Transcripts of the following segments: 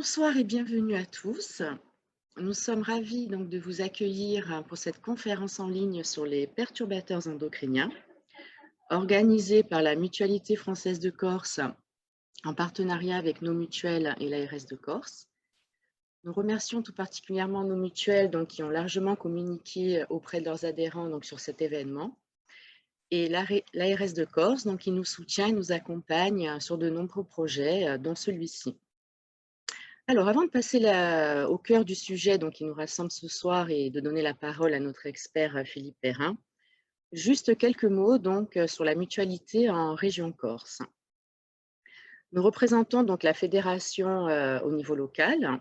Bonsoir et bienvenue à tous. Nous sommes ravis donc de vous accueillir pour cette conférence en ligne sur les perturbateurs endocriniens, organisée par la Mutualité française de Corse en partenariat avec nos mutuelles et l'ARS de Corse. Nous remercions tout particulièrement nos mutuelles qui ont largement communiqué auprès de leurs adhérents sur cet événement et l'ARS de Corse qui nous soutient et nous accompagne sur de nombreux projets, dont celui-ci. Alors, avant de passer au cœur du sujet qui nous rassemble ce soir et de donner la parole à notre expert Philippe Perrin, juste quelques mots sur la mutualité en région Corse. Nous représentons la fédération au niveau local.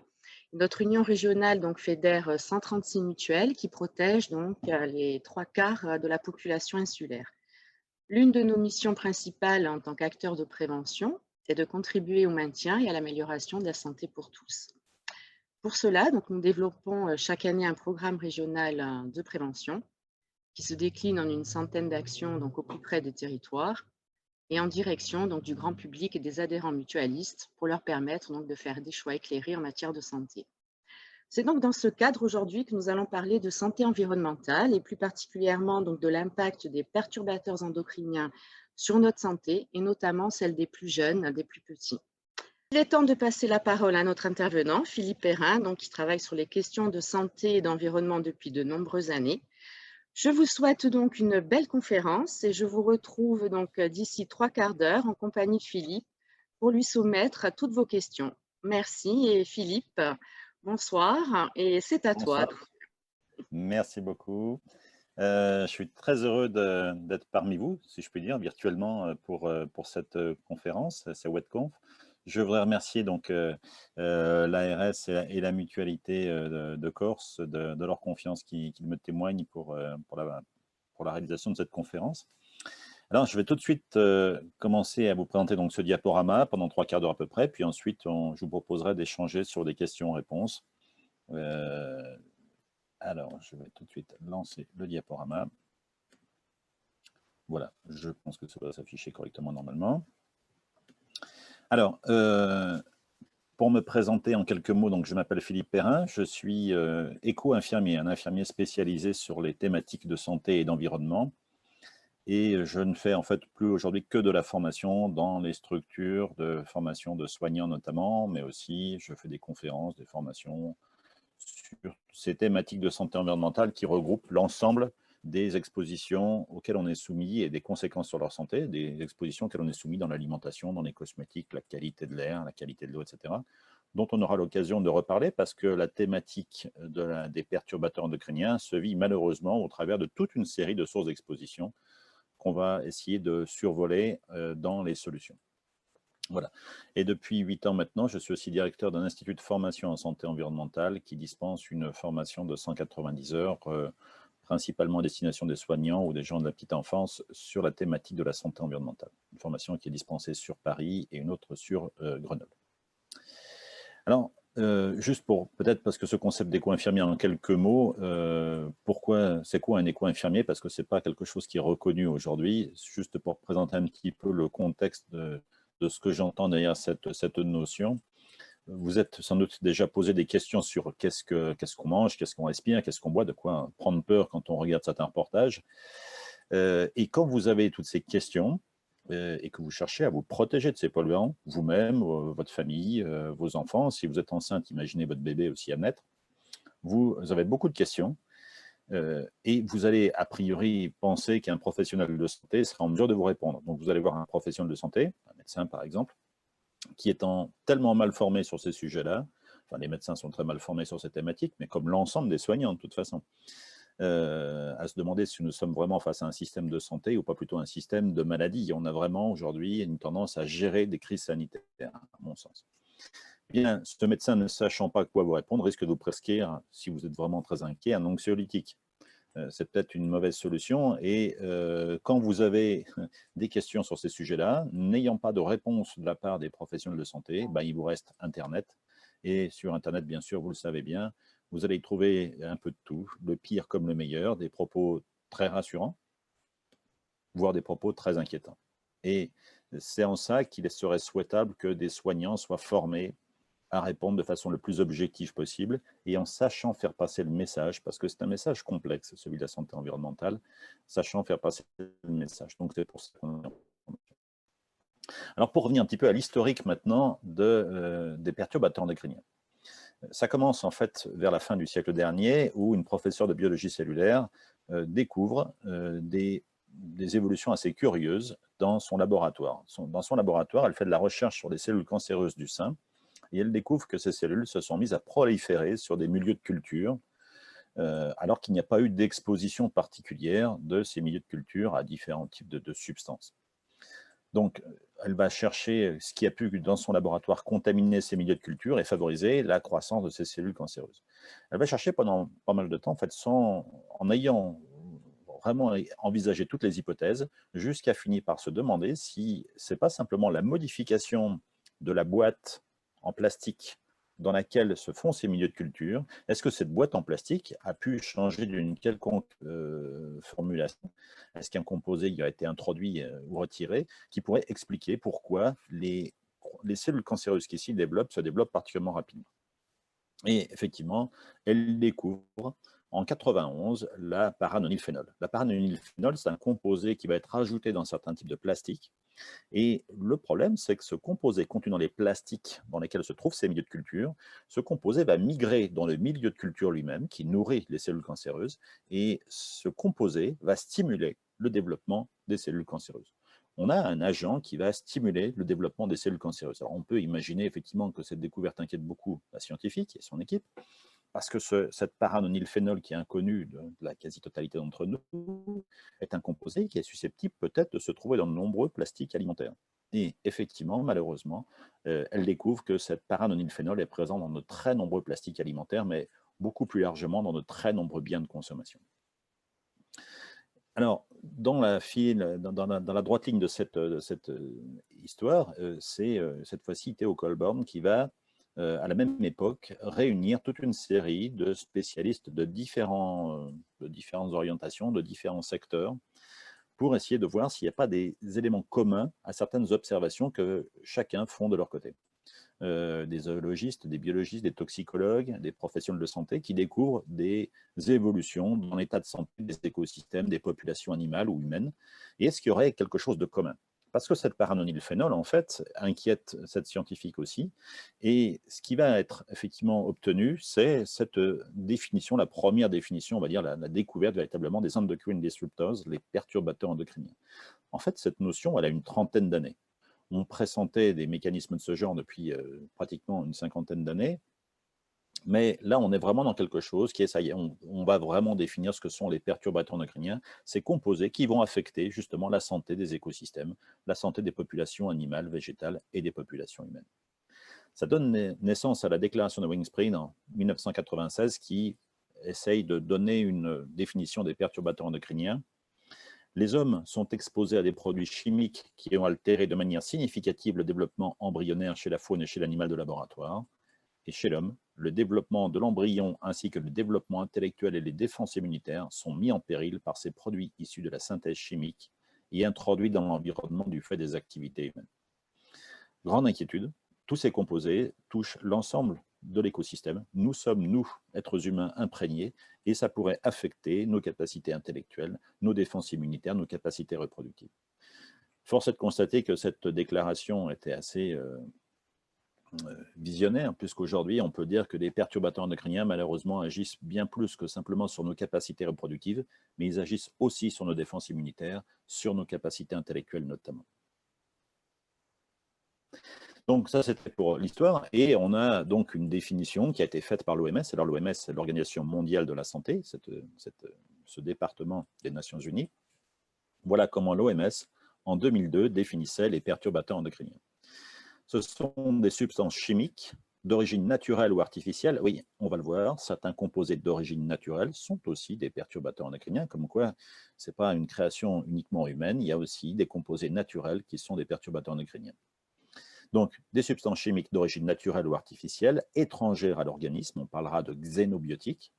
Notre union régionale fédère 136 mutuelles qui protègent les trois quarts de la population insulaire. L'une de nos missions principales en tant qu'acteur de prévention est de contribuer au maintien et à l'amélioration de la santé pour tous. Pour cela, nous développons chaque année un programme régional de prévention qui se décline en une centaine d'actions au plus près des territoires et en direction du grand public et des adhérents mutualistes pour leur permettre de faire des choix éclairés en matière de santé. C'est dans ce cadre aujourd'hui que nous allons parler de santé environnementale et plus particulièrement de l'impact des perturbateurs endocriniens sur notre santé et notamment celle des plus jeunes, des plus petits. Il est temps de passer la parole à notre intervenant, Philippe Perrin, qui travaille sur les questions de santé et d'environnement depuis de nombreuses années. Je vous souhaite donc une belle conférence et je vous retrouve d'ici 3/4 d'heure en compagnie de Philippe pour lui soumettre toutes vos questions. Merci et Philippe, bonsoir et c'est à toi. Bonsoir, merci beaucoup. Je suis très heureux d'être parmi vous, si je puis dire, virtuellement pour cette conférence, c'est WebConf. Je voudrais remercier l'ARS et la mutualité de Corse de leur confiance qu'ils me témoignent pour la réalisation de cette conférence. Alors, je vais tout de suite commencer à vous présenter ce diaporama pendant 3/4 d'heure à peu près, puis ensuite, je vous proposerai d'échanger sur des questions-réponses. Alors, je vais tout de suite lancer le diaporama. Voilà, je pense que ça doit s'afficher correctement normalement. Alors, pour me présenter en quelques mots, je m'appelle Philippe Perrin, je suis éco-infirmier, un infirmier spécialisé sur les thématiques de santé et d'environnement. Et je ne fais en fait plus aujourd'hui que de la formation dans les structures de formation de soignants notamment, mais aussi je fais des conférences, des formations sur ces thématiques de santé environnementale qui regroupent l'ensemble des expositions auxquelles on est soumis et des conséquences sur leur santé, des expositions auxquelles on est soumis dans l'alimentation, dans les cosmétiques, la qualité de l'air, la qualité de l'eau, etc., dont on aura l'occasion de reparler parce que la thématique des perturbateurs endocriniens se vit malheureusement au travers de toute une série de sources d'exposition qu'on va essayer de survoler dans les solutions. Voilà. Et depuis 8 ans maintenant, je suis aussi directeur d'un institut de formation en santé environnementale qui dispense une formation de 190 heures, principalement à destination des soignants ou des gens de la petite enfance, sur la thématique de la santé environnementale. Une formation qui est dispensée sur Paris et une autre sur Grenoble. Alors, juste pour, peut-être parce que ce concept d'éco-infirmier en quelques mots, c'est quoi un éco-infirmier? Parce que ce n'est pas quelque chose qui est reconnu aujourd'hui, juste pour présenter un petit peu le contexte de ce que j'entends derrière cette notion. Vous êtes sans doute déjà posé des questions sur qu'est-ce qu'on mange, qu'est-ce qu'on respire, qu'est-ce qu'on boit, de quoi prendre peur quand on regarde certains reportages. Et quand vous avez toutes ces questions et que vous cherchez à vous protéger de ces polluants, vous-même, votre famille, vos enfants, si vous êtes enceinte, imaginez votre bébé aussi à naître, vous avez beaucoup de questions. Et vous allez a priori penser qu'un professionnel de santé sera en mesure de vous répondre. Donc vous allez voir un professionnel de santé, un médecin par exemple, qui étant tellement mal formé sur ces sujets-là, enfin les médecins sont très mal formés sur ces thématiques, mais comme l'ensemble des soignants de toute façon, à se demander si nous sommes vraiment face à un système de santé ou pas plutôt un système de maladie. On a vraiment aujourd'hui une tendance à gérer des crises sanitaires, à mon sens. Bien, ce médecin ne sachant pas quoi vous répondre risque de vous prescrire, si vous êtes vraiment très inquiet, un anxiolytique. C'est peut-être une mauvaise solution. Et quand vous avez des questions sur ces sujets-là, n'ayant pas de réponse de la part des professionnels de santé, il vous reste Internet. Et sur Internet, bien sûr, vous le savez bien, vous allez y trouver un peu de tout, le pire comme le meilleur, des propos très rassurants, voire des propos très inquiétants. Et c'est en ça qu'il serait souhaitable que des soignants soient formés à répondre de façon le plus objective possible et en sachant faire passer le message, parce que c'est un message complexe, celui de la santé environnementale, sachant faire passer le message. Donc c'est pour ça qu'on est en formation. Alors pour revenir un petit peu à l'historique maintenant des perturbateurs endocriniens. Ça commence en fait vers la fin du siècle dernier où une professeure de biologie cellulaire découvre des évolutions assez curieuses dans son laboratoire. Dans son laboratoire, elle fait de la recherche sur les cellules cancéreuses du sein et elle découvre que ces cellules se sont mises à proliférer sur des milieux de culture alors qu'il n'y a pas eu d'exposition particulière de ces milieux de culture à différents types de substances. Donc, elle va chercher ce qui a pu, dans son laboratoire, contaminer ces milieux de culture et favoriser la croissance de ces cellules cancéreuses. Elle va chercher pendant pas mal de temps, en fait, en ayant vraiment envisagé toutes les hypothèses, jusqu'à finir par se demander si ce n'est pas simplement la modification de la boîte en plastique dans laquelle se font ces milieux de culture. Est-ce que cette boîte en plastique a pu changer d'une quelconque formulation? Est-ce qu'un composé y a été introduit ou retiré qui pourrait expliquer pourquoi les cellules cancéreuses qui s'y développent se développent particulièrement rapidement? Et effectivement, elle découvre en 91 la paranonylphénol. La paranonylphénol, c'est un composé qui va être rajouté dans certains types de plastiques. Et le problème, c'est que ce composé contenu dans les plastiques dans lesquels se trouvent ces milieux de culture, ce composé va migrer dans le milieu de culture lui-même, qui nourrit les cellules cancéreuses, et ce composé va stimuler le développement des cellules cancéreuses. On a un agent qui va stimuler le développement des cellules cancéreuses. Alors on peut imaginer effectivement que cette découverte inquiète beaucoup la scientifique et son équipe, parce que cette paranonylphénol qui est inconnue de la quasi-totalité d'entre nous est un composé qui est susceptible peut-être de se trouver dans de nombreux plastiques alimentaires. Et effectivement, malheureusement, elle découvre que cette paranonylphénol est présente dans de très nombreux plastiques alimentaires, mais beaucoup plus largement dans de très nombreux biens de consommation. Alors, dans la droite ligne de cette histoire, c'est cette fois-ci Theo Colborn qui va à la même époque, réunir toute une série de spécialistes de différentes orientations, de différents secteurs, pour essayer de voir s'il n'y a pas des éléments communs à certaines observations que chacun font de leur côté. Des zoologistes, des biologistes, des toxicologues, des professionnels de santé qui découvrent des évolutions dans l'état de santé des écosystèmes, des populations animales ou humaines. Et est-ce qu'il y aurait quelque chose de commun? Parce que cette paranonylphénol, en fait, inquiète cette scientifique aussi. Et ce qui va être effectivement obtenu, c'est cette définition, la première définition, on va dire la découverte véritablement des endocrine disruptors, les perturbateurs endocriniens. En fait, cette notion, elle a une trentaine d'années. On pressentait des mécanismes de ce genre depuis pratiquement une cinquantaine d'années. Mais là, on est vraiment dans quelque chose qui est, ça y est, on va vraiment définir ce que sont les perturbateurs endocriniens, ces composés qui vont affecter justement la santé des écosystèmes, la santé des populations animales, végétales et des populations humaines. Ça donne naissance à la déclaration de Wingspring en 1996 qui essaye de donner une définition des perturbateurs endocriniens. Les hommes sont exposés à des produits chimiques qui ont altéré de manière significative le développement embryonnaire chez la faune et chez l'animal de laboratoire. Et chez l'homme, le développement de l'embryon ainsi que le développement intellectuel et les défenses immunitaires sont mis en péril par ces produits issus de la synthèse chimique et introduits dans l'environnement du fait des activités humaines. Grande inquiétude, tous ces composés touchent l'ensemble de l'écosystème. Nous sommes, nous, êtres humains, imprégnés, et ça pourrait affecter nos capacités intellectuelles, nos défenses immunitaires, nos capacités reproductives. Force est de constater que cette déclaration était assez visionnaire, puisqu'aujourd'hui, on peut dire que les perturbateurs endocriniens, malheureusement, agissent bien plus que simplement sur nos capacités reproductives, mais ils agissent aussi sur nos défenses immunitaires, sur nos capacités intellectuelles notamment. Donc ça, c'était pour l'histoire, et on a donc une définition qui a été faite par l'OMS. Alors l'OMS, c'est l'Organisation mondiale de la santé, ce département des Nations Unies. Voilà comment l'OMS, en 2002, définissait les perturbateurs endocriniens. Ce sont des substances chimiques d'origine naturelle ou artificielle. Oui, on va le voir, certains composés d'origine naturelle sont aussi des perturbateurs endocriniens, comme quoi ce n'est pas une création uniquement humaine, il y a aussi des composés naturels qui sont des perturbateurs endocriniens. Donc, des substances chimiques d'origine naturelle ou artificielle, étrangères à l'organisme, on parlera de xénobiotiques,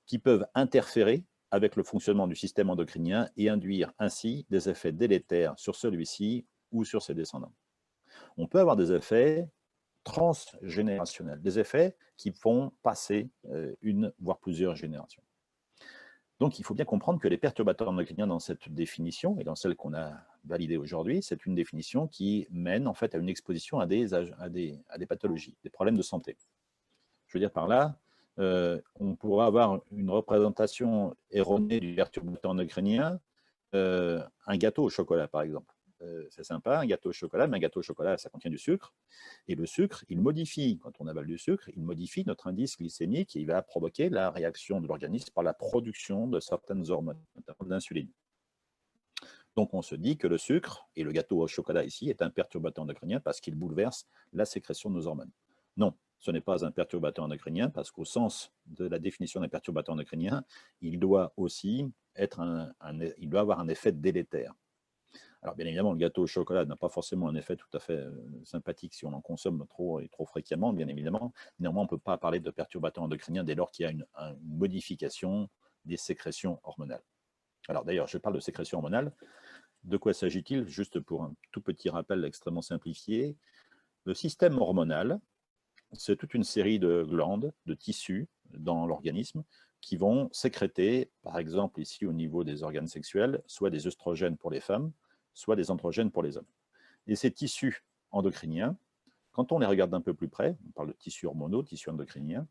qui peuvent interférer avec le fonctionnement du système endocrinien et induire ainsi des effets délétères sur celui-ci ou sur ses descendants. On peut avoir des effets transgénérationnels, des effets qui vont passer une, voire plusieurs générations. Donc, il faut bien comprendre que les perturbateurs endocriniens dans cette définition, et dans celle qu'on a validée aujourd'hui, c'est une définition qui mène en fait à une exposition à des pathologies, des problèmes de santé. Je veux dire par là, on pourra avoir une représentation erronée du perturbateur endocrinien, un gâteau au chocolat par exemple. C'est sympa, un gâteau au chocolat, mais un gâteau au chocolat, ça contient du sucre. Et le sucre, il modifie, quand on avale du sucre, il modifie notre indice glycémique et il va provoquer la réaction de l'organisme par la production de certaines hormones, notamment de l'insuline. Donc on se dit que le sucre, et le gâteau au chocolat ici, est un perturbateur endocrinien parce qu'il bouleverse la sécrétion de nos hormones. Non, ce n'est pas un perturbateur endocrinien parce qu'au sens de la définition d'un perturbateur endocrinien, il doit aussi être il doit avoir un effet délétère. Alors bien évidemment, le gâteau au chocolat n'a pas forcément un effet tout à fait sympathique si on en consomme trop et trop fréquemment, bien évidemment. Néanmoins, on ne peut pas parler de perturbateur endocrinien dès lors qu'il y a une modification des sécrétions hormonales. Alors d'ailleurs, je parle de sécrétion hormonale. De quoi s'agit-il? Juste pour un tout petit rappel extrêmement simplifié. Le système hormonal, c'est toute une série de glandes, de tissus dans l'organisme qui vont sécréter, par exemple ici au niveau des organes sexuels, soit des œstrogènes pour les femmes, soit des androgènes pour les hommes. Et ces tissus endocriniens, quand on les regarde d'un peu plus près, on parle de tissus hormonaux, tissus endocriniens,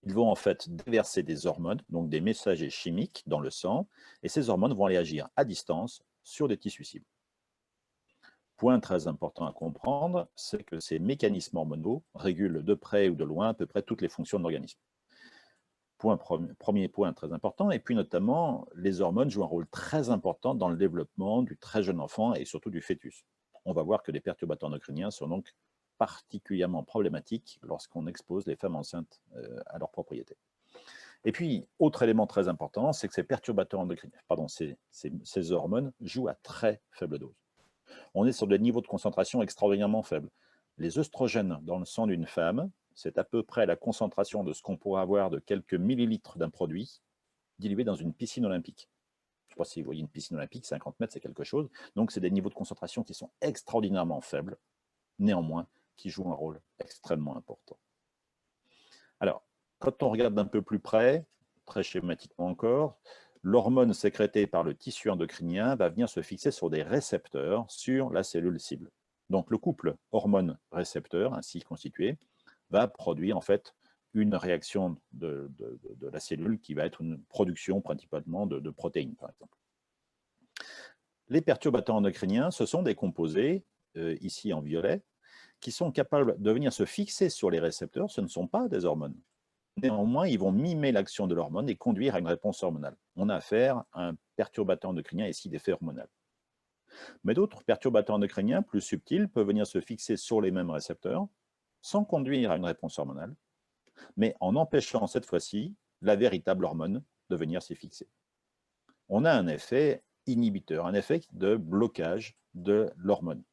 ils vont en fait déverser des hormones, donc des messagers chimiques dans le sang, et ces hormones vont aller agir à distance sur des tissus cibles. Point très important à comprendre, c'est que ces mécanismes hormonaux régulent de près ou de loin à peu près toutes les fonctions de l'organisme. Premier point très important, et puis notamment, les hormones jouent un rôle très important dans le développement du très jeune enfant et surtout du fœtus. On va voir que les perturbateurs endocriniens sont donc particulièrement problématiques lorsqu'on expose les femmes enceintes à leurs propriétés. Et puis, autre élément très important, c'est que ces perturbateurs endocriniens, ces hormones jouent à très faible dose. On est sur des niveaux de concentration extraordinairement faibles. Les œstrogènes dans le sang d'une femme, c'est à peu près la concentration de ce qu'on pourrait avoir de quelques millilitres d'un produit dilué dans une piscine olympique. Je ne sais pas si vous voyez une piscine olympique, 50 mètres, c'est quelque chose. Donc, c'est des niveaux de concentration qui sont extraordinairement faibles, néanmoins, qui jouent un rôle extrêmement important. Alors, quand on regarde d'un peu plus près, très schématiquement encore, l'hormone sécrétée par le tissu endocrinien va venir se fixer sur des récepteurs sur la cellule cible. Donc, le couple hormone-récepteur, ainsi constitué, va produire en fait une réaction de la cellule qui va être une production principalement de protéines, par exemple. Les perturbateurs endocriniens, ce sont des composés, ici en violet, qui sont capables de venir se fixer sur les récepteurs. Ce ne sont pas des hormones. Néanmoins, ils vont mimer l'action de l'hormone et conduire à une réponse hormonale. On a affaire à un perturbateur endocrinien ici d'effet hormonal. Mais d'autres perturbateurs endocriniens plus subtils peuvent venir se fixer sur les mêmes récepteurs sans conduire à une réponse hormonale, mais en empêchant cette fois-ci la véritable hormone de venir s'y fixer. On a un effet inhibiteur, un effet de blocage de l'hormone.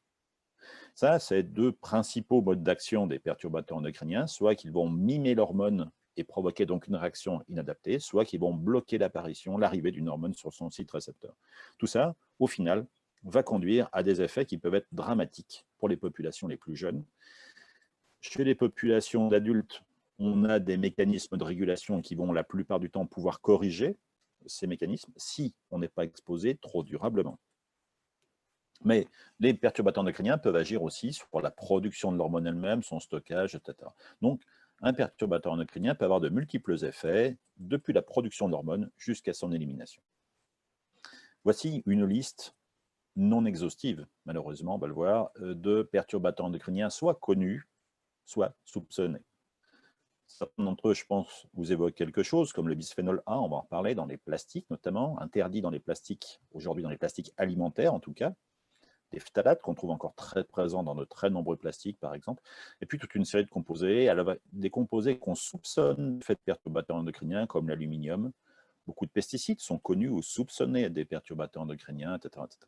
Ça, c'est deux principaux modes d'action des perturbateurs endocriniens, soit qu'ils vont mimer l'hormone et provoquer donc une réaction inadaptée, soit qu'ils vont bloquer l'apparition, l'arrivée d'une hormone sur son site récepteur. Tout ça, au final, va conduire à des effets qui peuvent être dramatiques pour les populations les plus jeunes. Chez les populations d'adultes, on a des mécanismes de régulation qui vont la plupart du temps pouvoir corriger ces mécanismes si on n'est pas exposé trop durablement. Mais les perturbateurs endocriniens peuvent agir aussi sur la production de l'hormone elle-même, son stockage, etc. Donc, un perturbateur endocrinien peut avoir de multiples effets, depuis la production de l'hormone jusqu'à son élimination. Voici une liste non exhaustive, malheureusement, on va le voir, de perturbateurs endocriniens soit connus, soit soupçonnés. Certains d'entre eux, je pense, vous évoquent quelque chose, comme le bisphénol A, on va en reparler, dans les plastiques notamment, interdit dans les plastiques, aujourd'hui dans les plastiques alimentaires en tout cas, des phtalates qu'on trouve encore très présents dans de très nombreux plastiques, par exemple, et puis toute une série de composés, des composés qu'on soupçonne d'effets perturbateurs endocriniens, comme l'aluminium. Beaucoup de pesticides sont connus ou soupçonnés des perturbateurs endocriniens, etc., etc.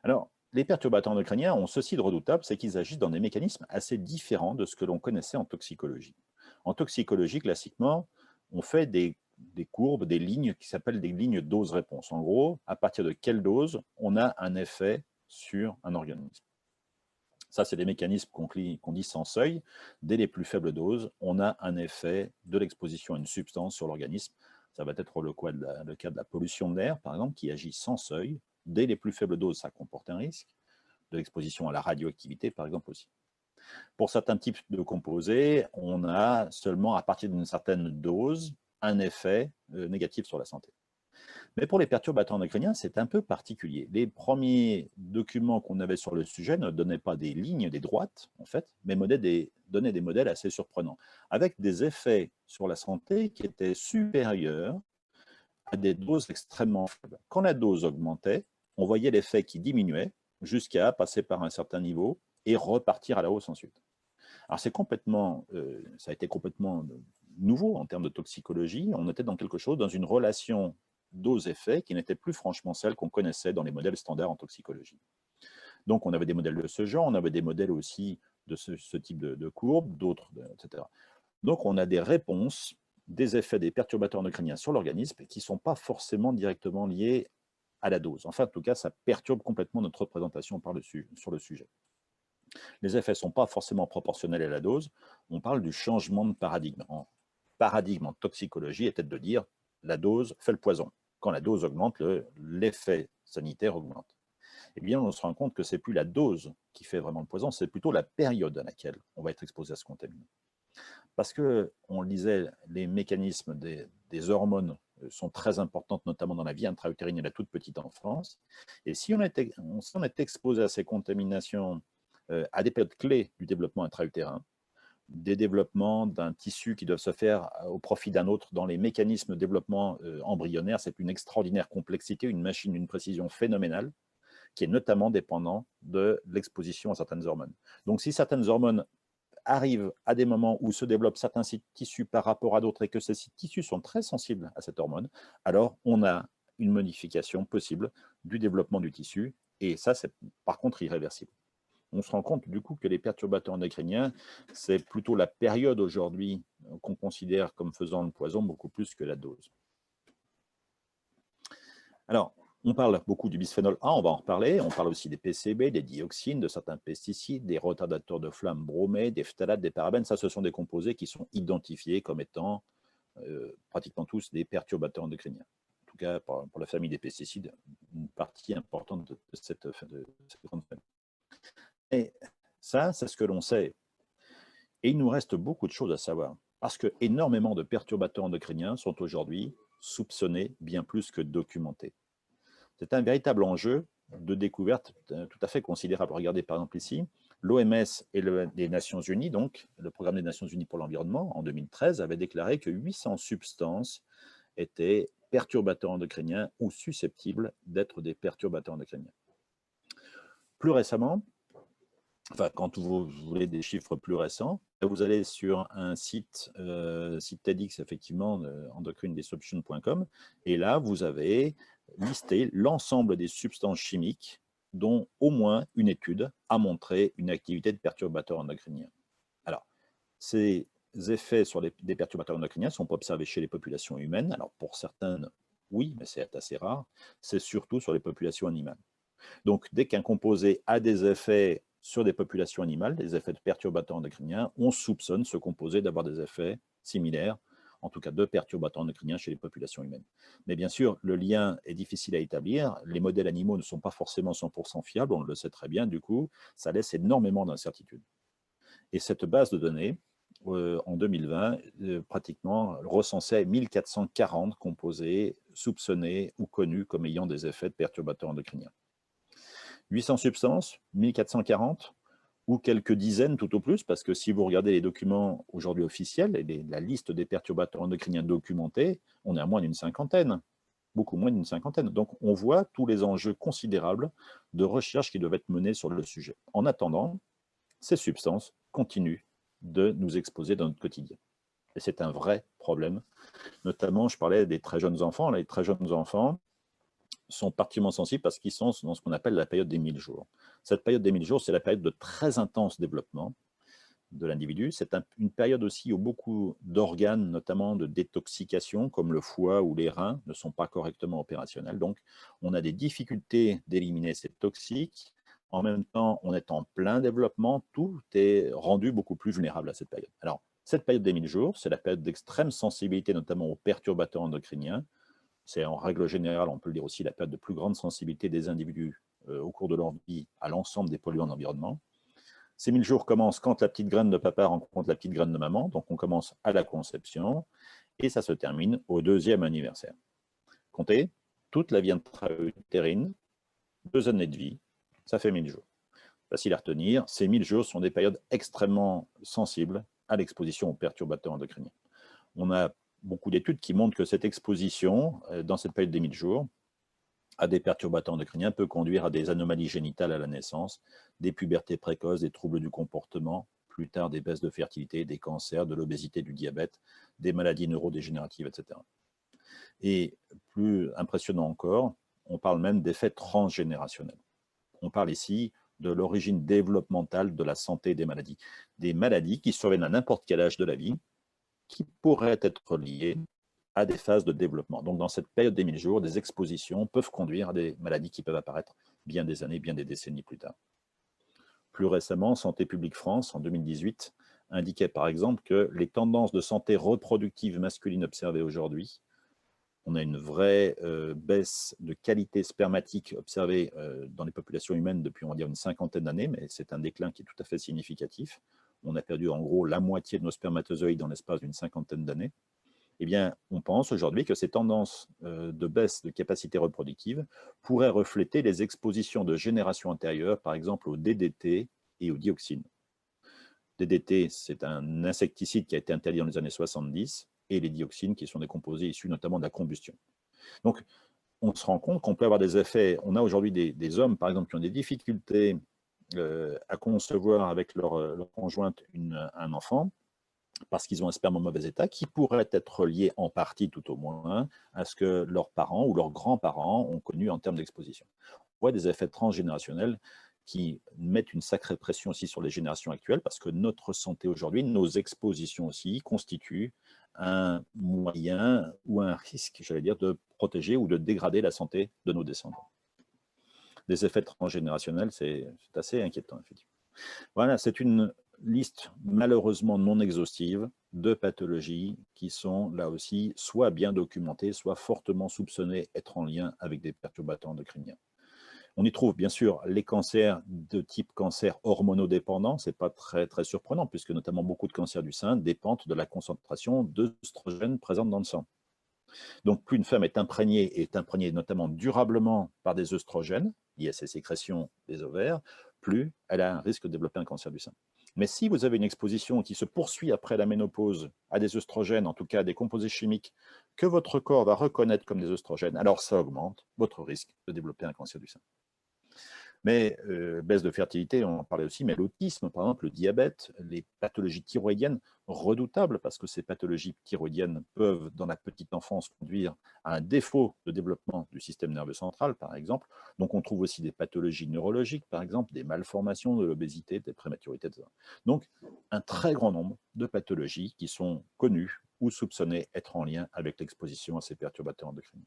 Alors, les perturbateurs endocriniens ont ceci de redoutable, c'est qu'ils agissent dans des mécanismes assez différents de ce que l'on connaissait en toxicologie. En toxicologie, classiquement, on fait des courbes, des lignes qui s'appellent des lignes dose-réponse. En gros, à partir de quelle dose on a un effet sur un organisme. Ça, c'est des mécanismes qu'on dit sans seuil. Dès les plus faibles doses, on a un effet de l'exposition à une substance sur l'organisme. Ça va être le cas de la pollution de l'air, par exemple, qui agit sans seuil. Dès les plus faibles doses, ça comporte un risque. De l'exposition à la radioactivité, par exemple, aussi. Pour certains types de composés, on a seulement, à partir d'une certaine dose, un effet négatif sur la santé. Mais pour les perturbateurs endocriniens, c'est un peu particulier. Les premiers documents qu'on avait sur le sujet ne donnaient pas des lignes, des droites, en fait, mais donnaient des modèles assez surprenants, avec des effets sur la santé qui étaient supérieurs à des doses extrêmement faibles. Quand la dose augmentait, on voyait l'effet qui diminuait jusqu'à passer par un certain niveau et repartir à la hausse ensuite. Alors ça a été complètement nouveau en termes de toxicologie. On était dans quelque chose, dans une relation dose-effet qui n'était plus franchement celle qu'on connaissait dans les modèles standards en toxicologie. Donc on avait des modèles de ce genre, on avait des modèles aussi de ce type de courbe, d'autres, etc. Donc on a des réponses des effets des perturbateurs endocriniens sur l'organisme qui ne sont pas forcément directement liés à la dose. Enfin, en tout cas, ça perturbe complètement notre représentation sur le sujet. Les effets ne sont pas forcément proportionnels à la dose. On parle du changement de paradigme. Paradigme en toxicologie était de dire la dose fait le poison. Quand la dose augmente, l'effet sanitaire augmente. Eh bien, on se rend compte que ce n'est plus la dose qui fait vraiment le poison, c'est plutôt la période à laquelle on va être exposé à ce contaminant. Parce que, on le disait, les mécanismes des hormones sont très importantes, notamment dans la vie intra-utérine et la toute petite enfance. Et si on est exposé à ces contaminations à des périodes clés du développement intra-utérin, des développements d'un tissu qui doivent se faire au profit d'un autre dans les mécanismes de développement embryonnaire, c'est une extraordinaire complexité, une machine d'une précision phénoménale, qui est notamment dépendant de l'exposition à certaines hormones. Donc si certaines hormones arrivent à des moments où se développent certains tissus par rapport à d'autres et que ces tissus sont très sensibles à cette hormone, alors on a une modification possible du développement du tissu et ça, c'est par contre irréversible. On se rend compte du coup que les perturbateurs endocriniens, c'est plutôt la période aujourd'hui qu'on considère comme faisant le poison beaucoup plus que la dose. Alors, on parle beaucoup du bisphénol A, on va en reparler. On parle aussi des PCB, des dioxines, de certains pesticides, des retardateurs de flamme bromés, des phtalates, des parabènes. Ça, ce sont des composés qui sont identifiés comme étant pratiquement tous des perturbateurs endocriniens. En tout cas, pour la famille des pesticides, une partie importante de cette grande famille. Et ça, c'est ce que l'on sait. Et il nous reste beaucoup de choses à savoir. Parce que énormément de perturbateurs endocriniens sont aujourd'hui soupçonnés bien plus que documentés. C'est un véritable enjeu de découverte tout à fait considérable. Regardez par exemple ici, l'OMS et les Nations Unies, donc le programme des Nations Unies pour l'environnement, en 2013, avait déclaré que 800 substances étaient perturbateurs endocriniens ou susceptibles d'être des perturbateurs endocriniens. Plus récemment, enfin, quand vous voulez des chiffres plus récents, vous allez sur un site TEDx, effectivement, endocrinedisruption.com, et là, vous avez listé l'ensemble des substances chimiques dont au moins une étude a montré une activité de perturbateur endocrinien. Alors, ces effets sur des perturbateurs endocriniens ne sont pas observés chez les populations humaines. Alors, pour certaines, oui, mais c'est assez rare. C'est surtout sur les populations animales. Donc, dès qu'un composé a des effets sur des populations animales, des effets de perturbateurs endocriniens, on soupçonne ce composé d'avoir des effets similaires, en tout cas de perturbateurs endocriniens chez les populations humaines. Mais bien sûr, le lien est difficile à établir. Les modèles animaux ne sont pas forcément 100% fiables, on le sait très bien, du coup, ça laisse énormément d'incertitudes. Et cette base de données, en 2020, pratiquement recensait 1440 composés soupçonnés ou connus comme ayant des effets de perturbateurs endocriniens. 800 substances, 1440, ou quelques dizaines tout au plus, parce que si vous regardez les documents aujourd'hui officiels, et la liste des perturbateurs endocriniens documentés, on est à moins d'une cinquantaine, beaucoup moins d'une cinquantaine. Donc on voit tous les enjeux considérables de recherche qui doivent être menés sur le sujet. En attendant, ces substances continuent de nous exposer dans notre quotidien. Et c'est un vrai problème. Notamment, je parlais des très jeunes enfants. Les très jeunes enfants sont particulièrement sensibles parce qu'ils sont dans ce qu'on appelle la période des 1000 jours. Cette période des 1000 jours, c'est la période de très intense développement de l'individu. C'est une période aussi où beaucoup d'organes, notamment de détoxication, comme le foie ou les reins, ne sont pas correctement opérationnels. Donc, on a des difficultés d'éliminer ces toxiques En même temps, on est en plein développement, tout est rendu beaucoup plus vulnérable à cette période. Alors, cette période des 1000 jours, c'est la période d'extrême sensibilité, notamment aux perturbateurs endocriniens. C'est en règle générale, on peut le dire aussi, la période de plus grande sensibilité des individus au cours de leur vie à l'ensemble des polluants de l'environnement. Ces 1000 jours commencent quand la petite graine de papa rencontre la petite graine de maman, donc on commence à la conception, et ça se termine au 2e anniversaire. Comptez, toute la vie intra-utérine, 2 années de vie, ça fait 1000 jours. Facile à retenir, ces 1000 jours sont des périodes extrêmement sensibles à l'exposition aux perturbateurs endocriniens. On a beaucoup d'études qui montrent que cette exposition, dans cette période des 1000 jours, à des perturbateurs endocriniens peut conduire à des anomalies génitales à la naissance, des pubertés précoces, des troubles du comportement, plus tard des baisses de fertilité, des cancers, de l'obésité, du diabète, des maladies neurodégénératives, etc. Et plus impressionnant encore, on parle même d'effets transgénérationnels. On parle ici de l'origine développementale de la santé des maladies qui surviennent à n'importe quel âge de la vie, qui pourraient être liées à des phases de développement. Donc, dans cette période des 1000 jours, des expositions peuvent conduire à des maladies qui peuvent apparaître bien des années, bien des décennies plus tard. Plus récemment, Santé publique France, en 2018, indiquait par exemple que les tendances de santé reproductive masculine observées aujourd'hui, on a une vraie baisse de qualité spermatique observée dans les populations humaines depuis, on va dire, une cinquantaine d'années, mais c'est un déclin qui est tout à fait significatif. On a perdu en gros la moitié de nos spermatozoïdes dans l'espace d'une cinquantaine d'années. Eh bien, on pense aujourd'hui que ces tendances de baisse de capacité reproductive pourraient refléter les expositions de générations antérieures, par exemple au DDT et aux dioxines. DDT, c'est un insecticide qui a été interdit dans les années 70, et les dioxines, qui sont des composés issus notamment de la combustion. Donc, on se rend compte qu'on peut avoir des effets. On a aujourd'hui des hommes, par exemple, qui ont des difficultés à concevoir avec leur conjointe un enfant, parce qu'ils ont un sperme en mauvais état, qui pourrait être lié en partie, tout au moins, à ce que leurs parents ou leurs grands-parents ont connu en termes d'exposition. On voit des effets transgénérationnels qui mettent une sacrée pression aussi sur les générations actuelles, parce que notre santé aujourd'hui, nos expositions aussi, constituent un moyen ou un risque, j'allais dire, de protéger ou de dégrader la santé de nos descendants. Des effets transgénérationnels, c'est assez inquiétant, effectivement. Voilà, c'est une liste malheureusement non exhaustive de pathologies qui sont là aussi soit bien documentées, soit fortement soupçonnées être en lien avec des perturbateurs endocriniens. On y trouve bien sûr les cancers de type cancer hormonodépendant, c'est pas très surprenant puisque notamment beaucoup de cancers du sein dépendent de la concentration d'œstrogènes présente dans le sang. Donc plus une femme est imprégnée notamment durablement par des œstrogènes liés à ses sécrétions des ovaires, plus elle a un risque de développer un cancer du sein. Mais si vous avez une exposition qui se poursuit après la ménopause à des œstrogènes, en tout cas à des composés chimiques que votre corps va reconnaître comme des œstrogènes, alors ça augmente votre risque de développer un cancer du sein. Mais baisse de fertilité, on en parlait aussi, mais l'autisme, par exemple, le diabète, les pathologies thyroïdiennes, redoutables, parce que ces pathologies thyroïdiennes peuvent, dans la petite enfance, conduire à un défaut de développement du système nerveux central, par exemple. Donc on trouve aussi des pathologies neurologiques, par exemple, des malformations, de l'obésité, des prématurités, etc. Donc un très grand nombre de pathologies qui sont connues ou soupçonnées être en lien avec l'exposition à ces perturbateurs endocriniens.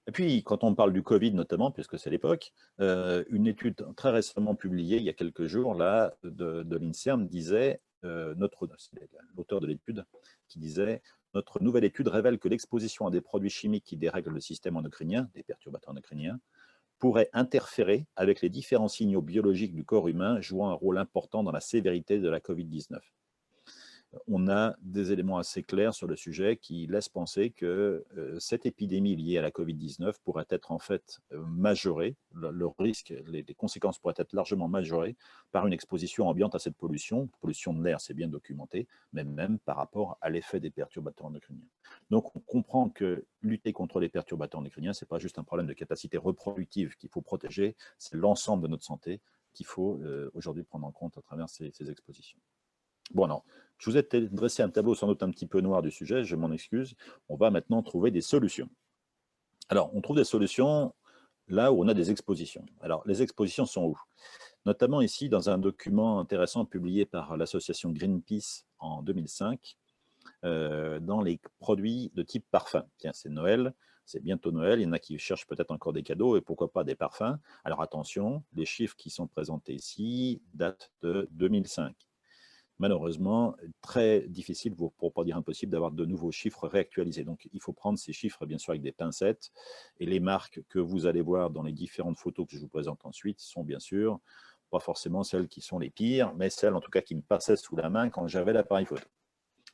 Et puis, quand on parle du Covid notamment, puisque c'est l'époque, une étude très récemment publiée, il y a quelques jours, là, de l'INSERM disait, l'auteur de l'étude, qui disait « Notre nouvelle étude révèle que l'exposition à des produits chimiques qui dérèglent le système endocrinien, des perturbateurs endocriniens, pourrait interférer avec les différents signaux biologiques du corps humain, jouant un rôle important dans la sévérité de la Covid-19. » On a des éléments assez clairs sur le sujet qui laissent penser que cette épidémie liée à la Covid-19 pourrait être en fait majorée, le risque, les conséquences pourraient être largement majorées par une exposition ambiante à cette pollution. Pollution de l'air, c'est bien documenté, mais même par rapport à l'effet des perturbateurs endocriniens. Donc on comprend que lutter contre les perturbateurs endocriniens, ce n'est pas juste un problème de capacité reproductive qu'il faut protéger, c'est l'ensemble de notre santé qu'il faut aujourd'hui prendre en compte à travers ces expositions. Bon, alors, je vous ai dressé un tableau sans doute un petit peu noir du sujet, je m'en excuse. On va maintenant trouver des solutions. Alors, on trouve des solutions là où on a des expositions. Alors, les expositions sont où? Notamment ici, dans un document intéressant publié par l'association Greenpeace en 2005, dans les produits de type parfum. Tiens, c'est Noël, C'est bientôt Noël, il y en a qui cherchent peut-être encore des cadeaux et pourquoi pas des parfums. Alors attention, les chiffres qui sont présentés ici datent de 2005. Malheureusement, très difficile, pour ne pas dire impossible, d'avoir de nouveaux chiffres réactualisés. Donc, il faut prendre ces chiffres, bien sûr, avec des pincettes. Et les marques que vous allez voir dans les différentes photos que je vous présente ensuite sont, bien sûr, pas forcément celles qui sont les pires, mais celles, en tout cas, qui me passaient sous la main quand j'avais l'appareil photo.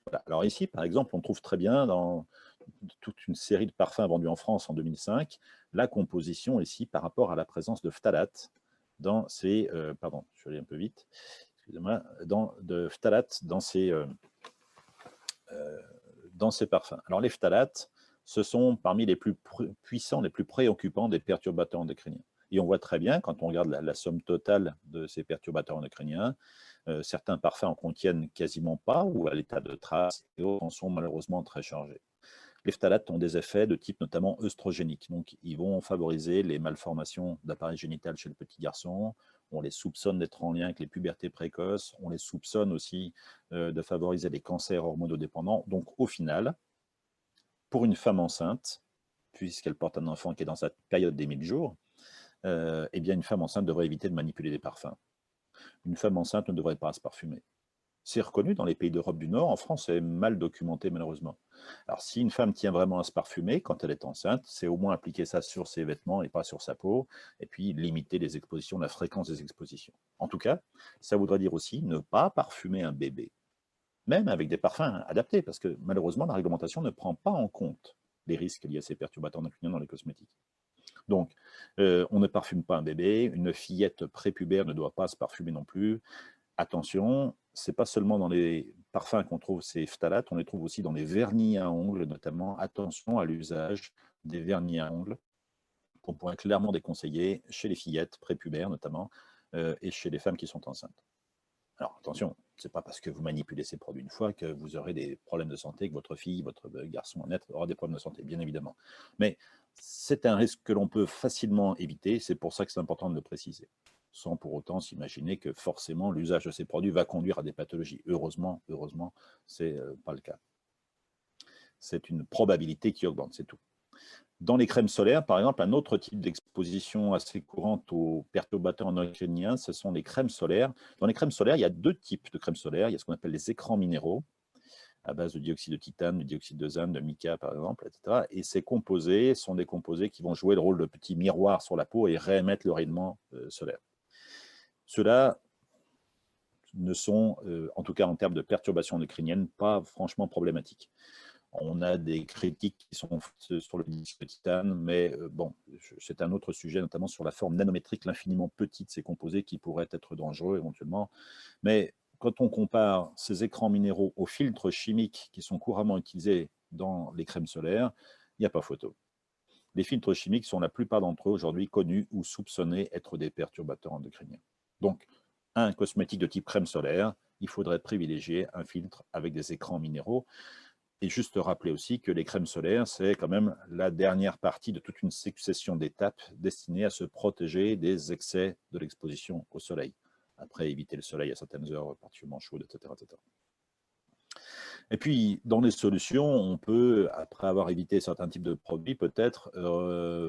Voilà. Alors ici, par exemple, on trouve très bien dans toute une série de parfums vendus en France en 2005, la composition ici par rapport à la présence de phtalate dans ces... pardon, je suis allé un peu vite excusez-moi, de phtalate dans ces parfums. Alors les phtalates, ce sont parmi les plus puissants, les plus préoccupants des perturbateurs endocriniens. Et on voit très bien, quand on regarde la somme totale de ces perturbateurs endocriniens, certains parfums en contiennent quasiment pas ou à l'état de trace, et d'autres en sont malheureusement très chargés. Les phtalates ont des effets de type notamment œstrogénique, donc ils vont favoriser les malformations d'appareil génital chez le petit garçon, on les soupçonne d'être en lien avec les pubertés précoces, on les soupçonne aussi de favoriser les cancers hormonodépendants. Donc au final, pour une femme enceinte, puisqu'elle porte un enfant qui est dans sa période des 1000 jours, eh bien une femme enceinte devrait éviter de manipuler des parfums. Une femme enceinte ne devrait pas se parfumer. C'est reconnu dans les pays d'Europe du Nord. En France, c'est mal documenté, malheureusement. Alors, si une femme tient vraiment à se parfumer quand elle est enceinte, c'est au moins appliquer ça sur ses vêtements et pas sur sa peau, et puis limiter les expositions, la fréquence des expositions. En tout cas, ça voudrait dire aussi ne pas parfumer un bébé, même avec des parfums adaptés, parce que malheureusement, la réglementation ne prend pas en compte les risques liés à ces perturbateurs endocriniens dans les cosmétiques. Donc, on ne parfume pas un bébé, une fillette prépubère ne doit pas se parfumer non plus. Attention, ce n'est pas seulement dans les parfums qu'on trouve ces phtalates, on les trouve aussi dans les vernis à ongles notamment. Attention à l'usage des vernis à ongles qu'on pourrait clairement déconseiller chez les fillettes prépubères notamment et chez les femmes qui sont enceintes. Alors attention, ce n'est pas parce que vous manipulez ces produits une fois que vous aurez des problèmes de santé, que votre fille, votre garçon à naître aura des problèmes de santé, bien évidemment. Mais c'est un risque que l'on peut facilement éviter, c'est pour ça que c'est important de le préciser, sans pour autant s'imaginer que forcément l'usage de ces produits va conduire à des pathologies. Heureusement, ce n'est pas le cas. C'est une probabilité qui augmente, c'est tout. Dans les crèmes solaires, par exemple, un autre type d'exposition assez courante aux perturbateurs endocriniens, ce sont les crèmes solaires. Dans les crèmes solaires, il y a deux types de crèmes solaires. Il y a ce qu'on appelle les écrans minéraux, à base de dioxyde de titane, de dioxyde de zinc, de mica, par exemple, etc. Et ces composés sont des composés qui vont jouer le rôle de petits miroirs sur la peau et réémettre le rayonnement solaire. Ceux-là ne sont, en tout cas en termes de perturbations endocriniennes, pas franchement problématiques. On a des critiques qui sont faites sur le disque de titane, mais bon, c'est un autre sujet, notamment sur la forme nanométrique, l'infiniment petite de ces composés qui pourraient être dangereux éventuellement. Mais quand on compare ces écrans minéraux aux filtres chimiques qui sont couramment utilisés dans les crèmes solaires, il n'y a pas photo. Les filtres chimiques sont la plupart d'entre eux aujourd'hui connus ou soupçonnés être des perturbateurs endocriniens. Donc, un cosmétique de type crème solaire, il faudrait privilégier un filtre avec des écrans minéraux. Et juste rappeler aussi que les crèmes solaires, c'est quand même la dernière partie de toute une succession d'étapes destinées à se protéger des excès de l'exposition au soleil. Après, éviter le soleil à certaines heures particulièrement chaudes, etc., etc. Et puis, dans les solutions, on peut, après avoir évité certains types de produits, peut-être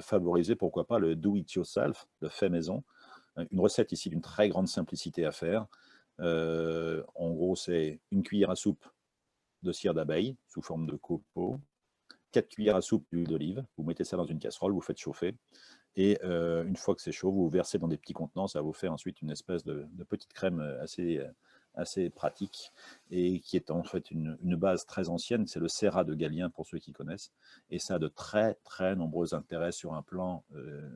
favoriser, pourquoi pas, le do-it-yourself, le fait maison. Une recette ici d'une très grande simplicité à faire. En gros, c'est une cuillère à soupe de cire d'abeille sous forme de copeaux, 4 cuillères à soupe d'huile d'olive, vous mettez ça dans une casserole, vous faites chauffer, et une fois que c'est chaud, vous versez dans des petits contenants, ça vous fait ensuite une espèce de petite crème assez pratique, et qui est en fait une base très ancienne, c'est le cérat de Galien pour ceux qui connaissent, et ça a de très très nombreux intérêts sur un plan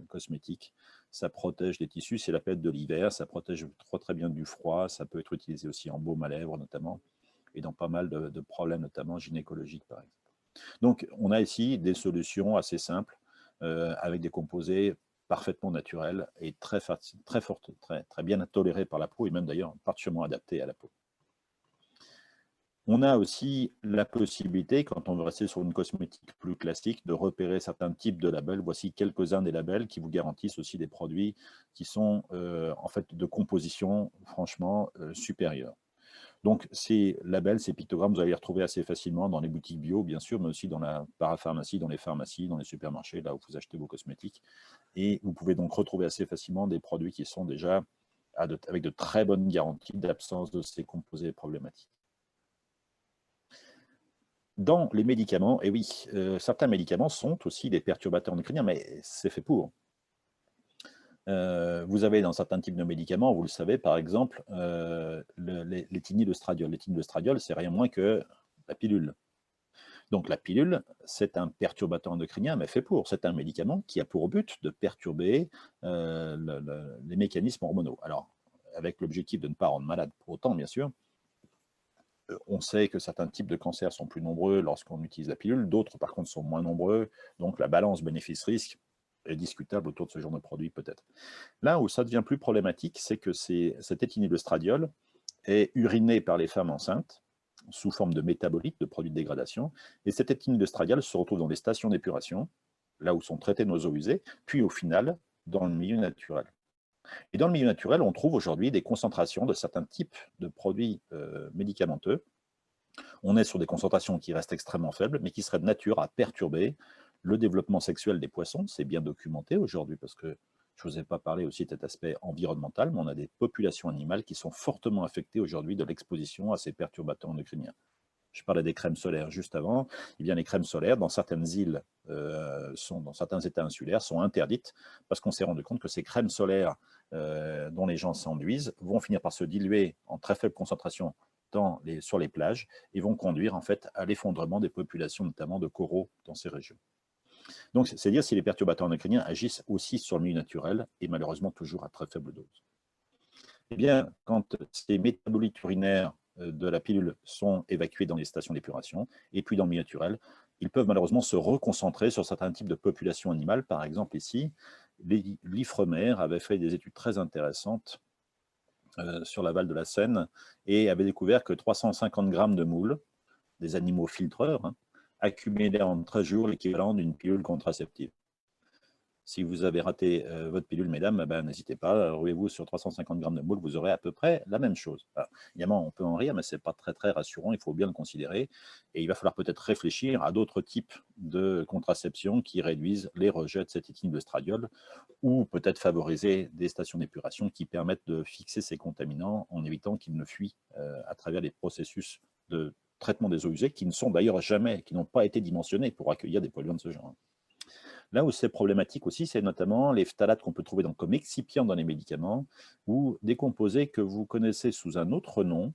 cosmétique. Ça protège les tissus, c'est la période de l'hiver, ça protège très bien du froid, ça peut être utilisé aussi en baume à lèvres notamment, et dans pas mal de problèmes, notamment gynécologiques, par exemple. Donc, on a ici des solutions assez simples, avec des composés parfaitement naturels et très fortes, très bien tolérés par la peau, et même d'ailleurs particulièrement adaptés à la peau. On a aussi la possibilité, quand on veut rester sur une cosmétique plus classique, de repérer certains types de labels. Voici quelques-uns des labels qui vous garantissent aussi des produits qui sont en fait de composition franchement supérieure. Donc, ces labels, ces pictogrammes, vous allez les retrouver assez facilement dans les boutiques bio, bien sûr, mais aussi dans la parapharmacie, dans les pharmacies, dans les supermarchés, là où vous achetez vos cosmétiques. Et vous pouvez donc retrouver assez facilement des produits qui sont déjà avec de très bonnes garanties d'absence de ces composés problématiques. Dans les médicaments, et oui, certains médicaments sont aussi des perturbateurs endocriniens, mais c'est fait pour. Vous avez dans certains types de médicaments, vous le savez, par exemple, l'éthényl-estradiol. L'éthényl-estradiol, c'est rien moins que la pilule. Donc la pilule, c'est un perturbateur endocrinien, mais fait pour. C'est un médicament qui a pour but de perturber les mécanismes hormonaux. Alors, avec l'objectif de ne pas rendre malade pour autant, bien sûr. On sait que certains types de cancers sont plus nombreux lorsqu'on utilise la pilule, d'autres par contre sont moins nombreux, donc la balance bénéfice-risque est discutable autour de ce genre de produit peut-être. Là où ça devient plus problématique, c'est que cet éthényl-estradiol est uriné par les femmes enceintes sous forme de métabolites, de produits de dégradation, et cet éthényl-estradiol se retrouve dans les stations d'épuration, là où sont traités nos eaux usées, puis au final dans le milieu naturel. Et dans le milieu naturel, on trouve aujourd'hui des concentrations de certains types de produits médicamenteux. On est sur des concentrations qui restent extrêmement faibles, mais qui seraient de nature à perturber le développement sexuel des poissons. C'est bien documenté aujourd'hui, parce que je ne vous ai pas parlé aussi de cet aspect environnemental, mais on a des populations animales qui sont fortement affectées aujourd'hui de l'exposition à ces perturbateurs endocriniens. Je parlais des crèmes solaires juste avant. Eh bien, les crèmes solaires, dans certaines îles, dans certains États insulaires, sont interdites parce qu'on s'est rendu compte que ces crèmes solaires dont les gens s'enduisent vont finir par se diluer en très faible concentration sur les plages et vont conduire en fait à l'effondrement des populations, notamment de coraux dans ces régions. Donc, c'est dire si les perturbateurs endocriniens agissent aussi sur le milieu naturel et malheureusement toujours à très faible dose. Eh bien, quand ces métabolites urinaires de la pilule sont évacués dans les stations d'épuration et puis dans le milieu naturel, ils peuvent malheureusement se reconcentrer sur certains types de populations animales. Par exemple, ici, l'Ifremer avait fait des études très intéressantes sur l'aval de la Seine et avait découvert que 350 grammes de moules, des animaux filtreurs, accumulaient en 13 jours l'équivalent d'une pilule contraceptive. Si vous avez raté votre pilule, mesdames, n'hésitez pas, rouez-vous sur 350 grammes de moules, vous aurez à peu près la même chose. Alors, évidemment, on peut en rire, mais ce n'est pas très, très rassurant, il faut bien le considérer. Et il va falloir peut-être réfléchir à d'autres types de contraception qui réduisent les rejets de cet éthényl-estradiol ou peut-être favoriser des stations d'épuration qui permettent de fixer ces contaminants en évitant qu'ils ne fuient à travers les processus de traitement des eaux usées qui ne sont d'ailleurs jamais, qui n'ont pas été dimensionnés pour accueillir des polluants de ce genre. Là où c'est problématique aussi, c'est notamment les phtalates qu'on peut trouver comme excipients dans les médicaments ou des composés que vous connaissez sous un autre nom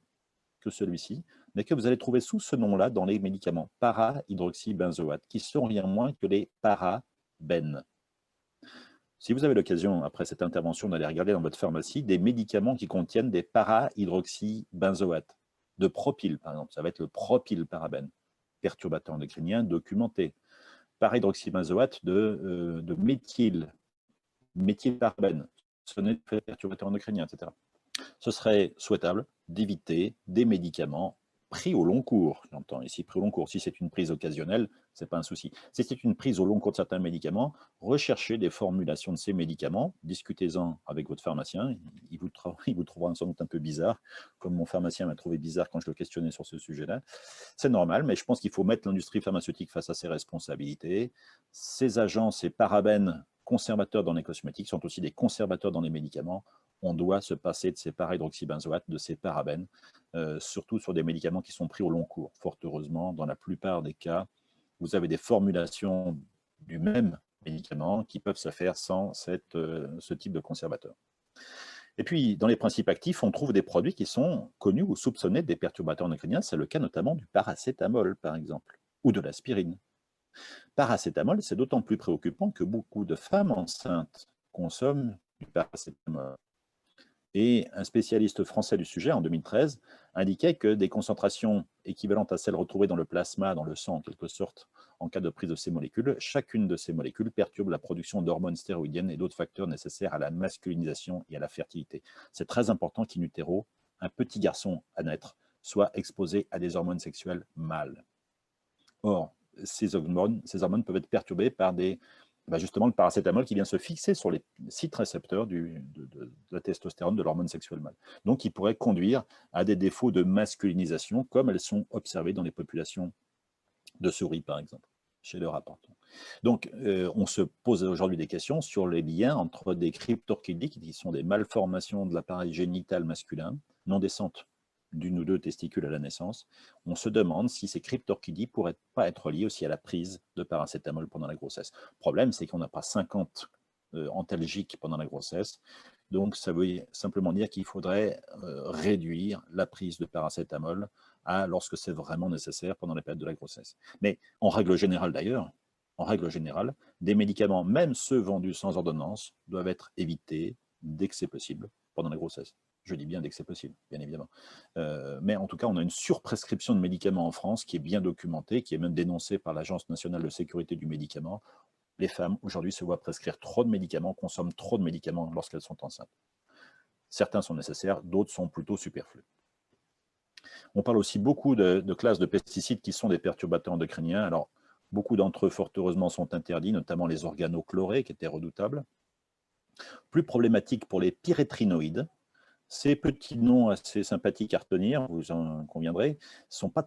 que celui-ci, mais que vous allez trouver sous ce nom-là dans les médicaments para-hydroxybenzoate, qui sont rien moins que les parabènes. Si vous avez l'occasion, après cette intervention, d'aller regarder dans votre pharmacie des médicaments qui contiennent des para-hydroxybenzoate, de propyl par exemple, ça va être le propylparabène, perturbateur endocrinien documenté. Para-hydroxybenzoate de méthylparabène, ce n'est pas perturbateur endocrinien, etc. Ce serait souhaitable d'éviter des médicaments pris au long cours. J'entends ici pris au long cours. Si c'est une prise occasionnelle, ce n'est pas un souci. Si c'est une prise au long cours de certains médicaments, recherchez des formulations de ces médicaments, discutez-en avec votre pharmacien, il vous trouvera sans doute un peu bizarre, comme mon pharmacien m'a trouvé bizarre quand je le questionnais sur ce sujet-là. C'est normal, mais je pense qu'il faut mettre l'industrie pharmaceutique face à ses responsabilités. Ces agents, ces parabènes conservateurs dans les cosmétiques sont aussi des conservateurs dans les médicaments. On doit se passer de ces para-hydroxybenzoates, de ces parabènes, surtout sur des médicaments qui sont pris au long cours. Fort heureusement, dans la plupart des cas, vous avez des formulations du même médicament qui peuvent se faire sans ce type de conservateur. Et puis, dans les principes actifs, on trouve des produits qui sont connus ou soupçonnés des perturbateurs endocriniens. C'est le cas notamment du paracétamol, par exemple, ou de l'aspirine. Paracétamol, c'est d'autant plus préoccupant que beaucoup de femmes enceintes consomment du paracétamol. Et un spécialiste français du sujet, en 2013, indiquait que des concentrations équivalentes à celles retrouvées dans le plasma, dans le sang en quelque sorte, en cas de prise de ces molécules, chacune de ces molécules perturbe la production d'hormones stéroïdiennes et d'autres facteurs nécessaires à la masculinisation et à la fertilité. C'est très important qu'in utero, un petit garçon à naître soit exposé à des hormones sexuelles mâles. Or, ces hormones peuvent être perturbées par des bah, justement le paracétamol qui vient se fixer sur les sites récepteurs de la testostérone, de l'hormone sexuelle mâle. Donc, qui pourrait conduire à des défauts de masculinisation, comme elles sont observées dans les populations de souris, par exemple, chez le rapporteur. Donc, on se pose aujourd'hui des questions sur les liens entre des cryptorchidées, qui sont des malformations de l'appareil génital masculin, non décentes d'une ou deux testicules à la naissance. On se demande si ces cryptorchidées pourraient pas être liées aussi à la prise de paracétamol pendant la grossesse. Le problème, c'est qu'on n'a pas 50 antalgiques pendant la grossesse. Donc, ça veut simplement dire qu'il faudrait réduire la prise de paracétamol lorsque c'est vraiment nécessaire pendant la période de la grossesse. Mais en règle générale d'ailleurs, en règle générale, des médicaments, même ceux vendus sans ordonnance, doivent être évités dès que c'est possible pendant la grossesse. Je dis bien dès que c'est possible, bien évidemment. Mais en tout cas, on a une surprescription de médicaments en France qui est bien documentée, qui est même dénoncée par l'Agence nationale de sécurité du médicament. Les femmes, aujourd'hui, se voient prescrire trop de médicaments, consomment trop de médicaments lorsqu'elles sont enceintes. Certains sont nécessaires, d'autres sont plutôt superflus. On parle aussi beaucoup de classes de pesticides qui sont des perturbateurs endocriniens. Alors, beaucoup d'entre eux, fort heureusement, sont interdits, notamment les organochlorés, qui étaient redoutables. Plus problématique pour les pyrétrinoïdes. Ces petits noms assez sympathiques à retenir, vous en conviendrez, sont pas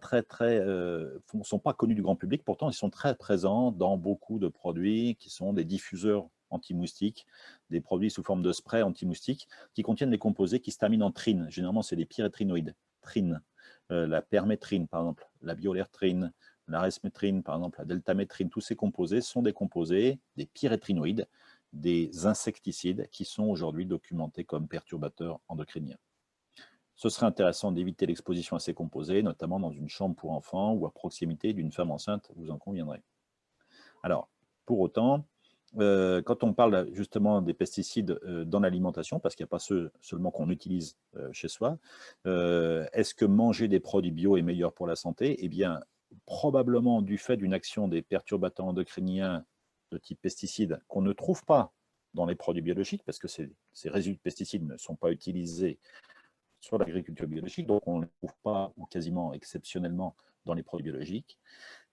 sont pas connus du grand public, pourtant ils sont très présents dans beaucoup de produits qui sont des diffuseurs anti-moustiques, des produits sous forme de spray anti-moustiques qui contiennent des composés qui se terminent en trine. Généralement, c'est des pyrétrinoïdes, trine, la permétrine par exemple, la biolertrine, la resmétrine par exemple, la deltamétrine, tous ces composés sont des composés, des pyrétrinoïdes, des insecticides qui sont aujourd'hui documentés comme perturbateurs endocriniens. Ce serait intéressant d'éviter l'exposition à ces composés, notamment dans une chambre pour enfants ou à proximité d'une femme enceinte, vous en conviendrez. Alors, pour autant, quand on parle justement des pesticides dans l'alimentation, parce qu'il n'y a pas ceux seulement qu'on utilise chez soi, est-ce que manger des produits bio est meilleur pour la santé? Eh bien, probablement du fait d'une action des perturbateurs endocriniens de type pesticide qu'on ne trouve pas dans les produits biologiques, parce que ces résidus de pesticides ne sont pas utilisés sur l'agriculture biologique, donc on ne les trouve pas ou quasiment exceptionnellement dans les produits biologiques.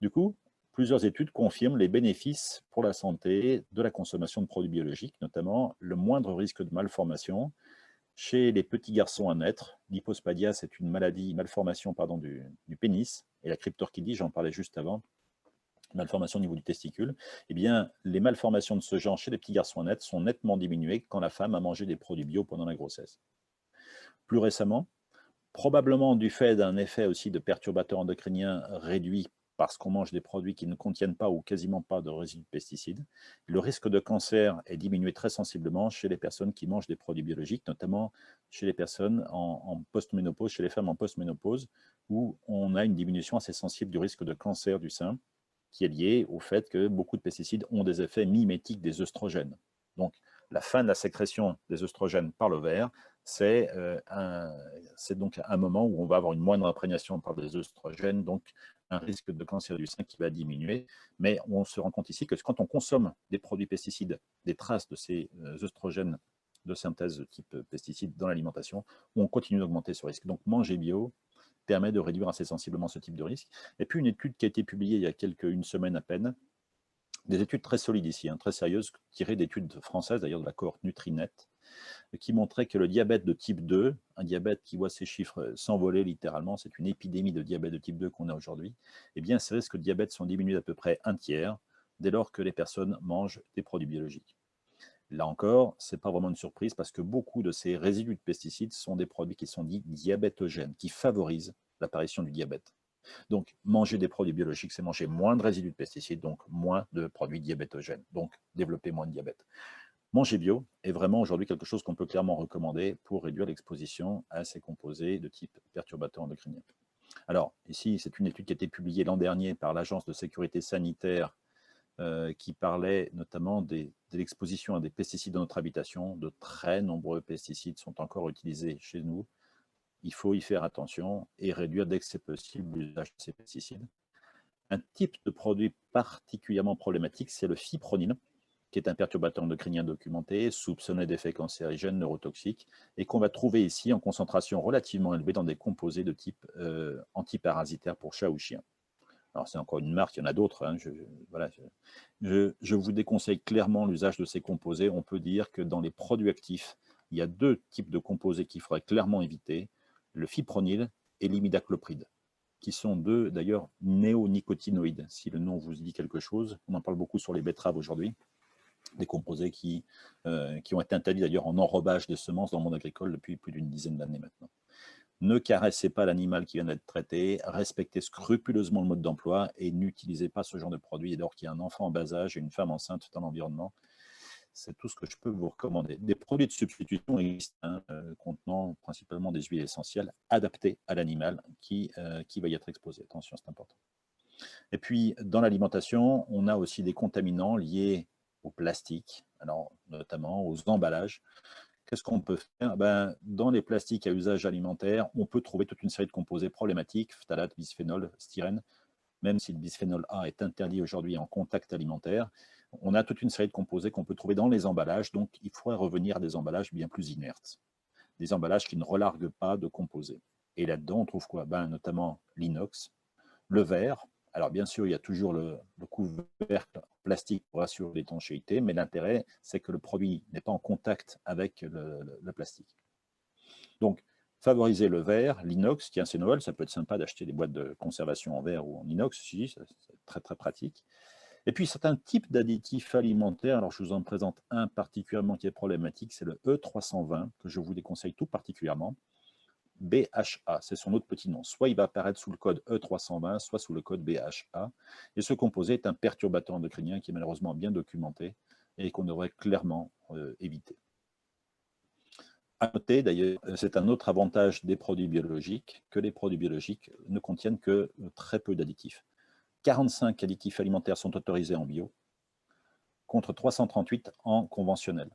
Du coup, plusieurs études confirment les bénéfices pour la santé de la consommation de produits biologiques, notamment le moindre risque de malformation chez les petits garçons à naître. L'hypospadia, c'est une malformation du pénis, et la cryptorchidie, j'en parlais juste avant, malformation au niveau du testicule. Eh bien, les malformations de ce genre chez les petits garçons à naître sont nettement diminuées quand la femme a mangé des produits bio pendant la grossesse. Plus récemment, probablement du fait d'un effet aussi de perturbateurs endocriniens réduit parce qu'on mange des produits qui ne contiennent pas ou quasiment pas de résidus de pesticides, le risque de cancer est diminué très sensiblement chez les personnes qui mangent des produits biologiques, notamment chez les personnes en post-ménopause, chez les femmes en post-ménopause, où on a une diminution assez sensible du risque de cancer du sein, qui est lié au fait que beaucoup de pesticides ont des effets mimétiques des œstrogènes. Donc, la fin de la sécrétion des œstrogènes par l'ovaire, c'est donc un moment où on va avoir une moindre imprégnation par des œstrogènes, donc un risque de cancer du sein qui va diminuer. Mais on se rend compte ici que quand on consomme des produits pesticides, des traces de ces œstrogènes de synthèse de type pesticide dans l'alimentation, on continue d'augmenter ce risque. Donc manger bio permet de réduire assez sensiblement ce type de risque. Et puis une étude qui a été publiée il y a une semaine à peine, des études très solides ici, très sérieuses, tirées d'études françaises, d'ailleurs de la cohorte Nutrinet, qui montrait que le diabète de type 2, un diabète qui voit ses chiffres s'envoler littéralement, c'est une épidémie de diabète de type 2 qu'on a aujourd'hui, eh bien ces risques de diabète sont diminués d'à peu près un tiers dès lors que les personnes mangent des produits biologiques. Là encore, ce n'est pas vraiment une surprise parce que beaucoup de ces résidus de pesticides sont des produits qui sont dits diabétogènes, qui favorisent l'apparition du diabète. Donc, manger des produits biologiques, c'est manger moins de résidus de pesticides, donc moins de produits diabétogènes, donc développer moins de diabète. Manger bio est vraiment aujourd'hui quelque chose qu'on peut clairement recommander pour réduire l'exposition à ces composés de type perturbateur endocrinien. Alors, ici, c'est une étude qui a été publiée l'an dernier par l'Agence de sécurité sanitaire qui parlait notamment de l'exposition à des pesticides dans notre habitation. De très nombreux pesticides sont encore utilisés chez nous. Il faut y faire attention et réduire dès que c'est possible l'usage de ces pesticides. Un type de produit particulièrement problématique, c'est le fipronil, qui est un perturbateur endocrinien documenté, soupçonné d'effets cancérigènes, neurotoxiques, et qu'on va trouver ici en concentration relativement élevée dans des composés de type antiparasitaire pour chat ou chien. Alors c'est encore une marque, il y en a d'autres, hein, voilà, je vous déconseille clairement l'usage de ces composés. On peut dire que dans les produits actifs, il y a 2 types de composés qu'il faudrait clairement éviter, le fipronil et l'imidaclopride, qui sont 2 d'ailleurs néonicotinoïdes, si le nom vous dit quelque chose. On en parle beaucoup sur les betteraves aujourd'hui, des composés qui ont été interdits d'ailleurs en enrobage des semences dans le monde agricole depuis plus d'une dizaine d'années maintenant. Ne caressez pas l'animal qui vient d'être traité, respectez scrupuleusement le mode d'emploi et n'utilisez pas ce genre de produit. Et alors qu'il y a un enfant en bas âge et une femme enceinte dans l'environnement, c'est tout ce que je peux vous recommander. Des produits de substitution existent, hein, contenant principalement des huiles essentielles adaptées à l'animal qui va y être exposé. Attention, c'est important. Et puis, dans l'alimentation, on a aussi des contaminants liés au plastique, alors notamment aux emballages. Qu'est-ce qu'on peut faire? Dans les plastiques à usage alimentaire, on peut trouver toute une série de composés problématiques, phtalate, bisphénol, styrène, même si le bisphénol A est interdit aujourd'hui en contact alimentaire. On a toute une série de composés qu'on peut trouver dans les emballages, donc il faudrait revenir à des emballages bien plus inertes, des emballages qui ne relarguent pas de composés. Et là-dedans, on trouve quoi? Notamment l'inox, le verre. Alors bien sûr, il y a toujours le couvercle plastique pour assurer l'étanchéité, mais l'intérêt, c'est que le produit n'est pas en contact avec le plastique. Donc, favoriser le verre, l'inox, tiens, c'est Noël, ça peut être sympa d'acheter des boîtes de conservation en verre ou en inox, c'est très très pratique. Et puis certains types d'additifs alimentaires, alors je vous en présente un particulièrement qui est problématique, c'est le E320, que je vous déconseille tout particulièrement. BHA, c'est son autre petit nom. Soit il va apparaître sous le code E320, soit sous le code BHA. Et ce composé est un perturbateur endocrinien qui est malheureusement bien documenté et qu'on devrait clairement éviter. À noter d'ailleurs, c'est un autre avantage des produits biologiques, que les produits biologiques ne contiennent que très peu d'additifs. 45 additifs alimentaires sont autorisés en bio, contre 338 en conventionnel.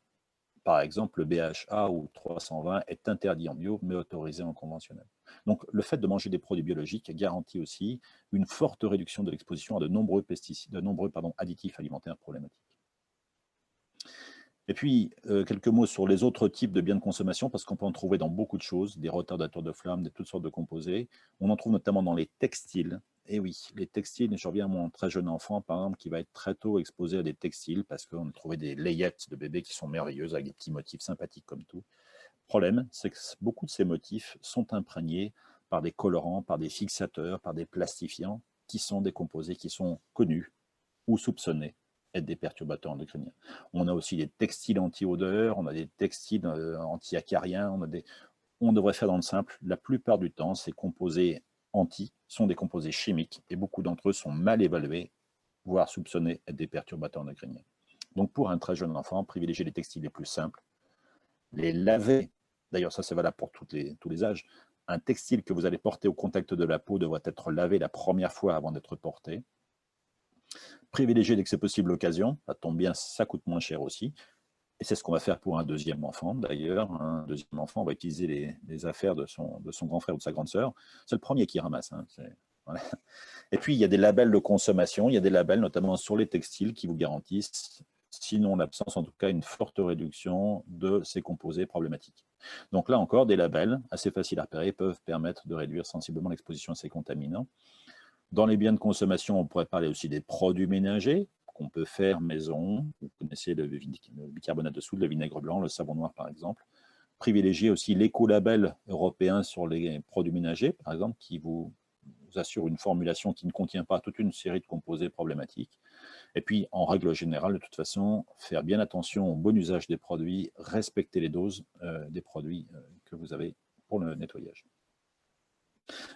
Par exemple, le BHA ou 320 est interdit en bio, mais autorisé en conventionnel. Donc, le fait de manger des produits biologiques garantit aussi une forte réduction de l'exposition à de nombreux additifs alimentaires problématiques. Et puis, quelques mots sur les autres types de biens de consommation, parce qu'on peut en trouver dans beaucoup de choses, des retardateurs de flamme, toutes sortes de composés. On en trouve notamment dans les textiles. Et oui, les textiles, je reviens à mon très jeune enfant, par exemple, qui va être très tôt exposé à des textiles, parce qu'on a trouvé des layettes de bébés qui sont merveilleuses, avec des petits motifs sympathiques comme tout. Le problème, c'est que beaucoup de ces motifs sont imprégnés par des colorants, par des fixateurs, par des plastifiants, qui sont des composés qui sont connus ou soupçonnés être des perturbateurs endocriniens. On a aussi des textiles anti-odeur, on a des textiles anti-acariens, on devrait faire dans le simple. La plupart du temps, ces composés anti sont des composés chimiques et beaucoup d'entre eux sont mal évalués, voire soupçonnés être des perturbateurs endocriniens. Donc pour un très jeune enfant, privilégier les textiles les plus simples, les laver, d'ailleurs ça c'est valable pour tous les âges, un textile que vous allez porter au contact de la peau devrait être lavé la première fois avant d'être porté. Privilégier dès que c'est possible l'occasion, ça tombe bien, ça coûte moins cher aussi. Et c'est ce qu'on va faire pour un deuxième enfant d'ailleurs. Un deuxième enfant, on va utiliser les affaires de son grand frère ou de sa grande sœur. C'est le premier qui ramasse. Hein, voilà. Et puis il y a des labels de consommation, il y a des labels notamment sur les textiles qui vous garantissent, sinon l'absence, en tout cas une forte réduction de ces composés problématiques. Donc là encore, des labels assez faciles à repérer peuvent permettre de réduire sensiblement l'exposition à ces contaminants. Dans les biens de consommation, on pourrait parler aussi des produits ménagers qu'on peut faire maison. Vous connaissez le bicarbonate de soude, le vinaigre blanc, le savon noir par exemple. Privilégier aussi l'écolabel européen sur les produits ménagers, par exemple, qui vous assure une formulation qui ne contient pas toute une série de composés problématiques. Et puis, en règle générale, de toute façon, faire bien attention au bon usage des produits, respecter les doses des produits que vous avez pour le nettoyage.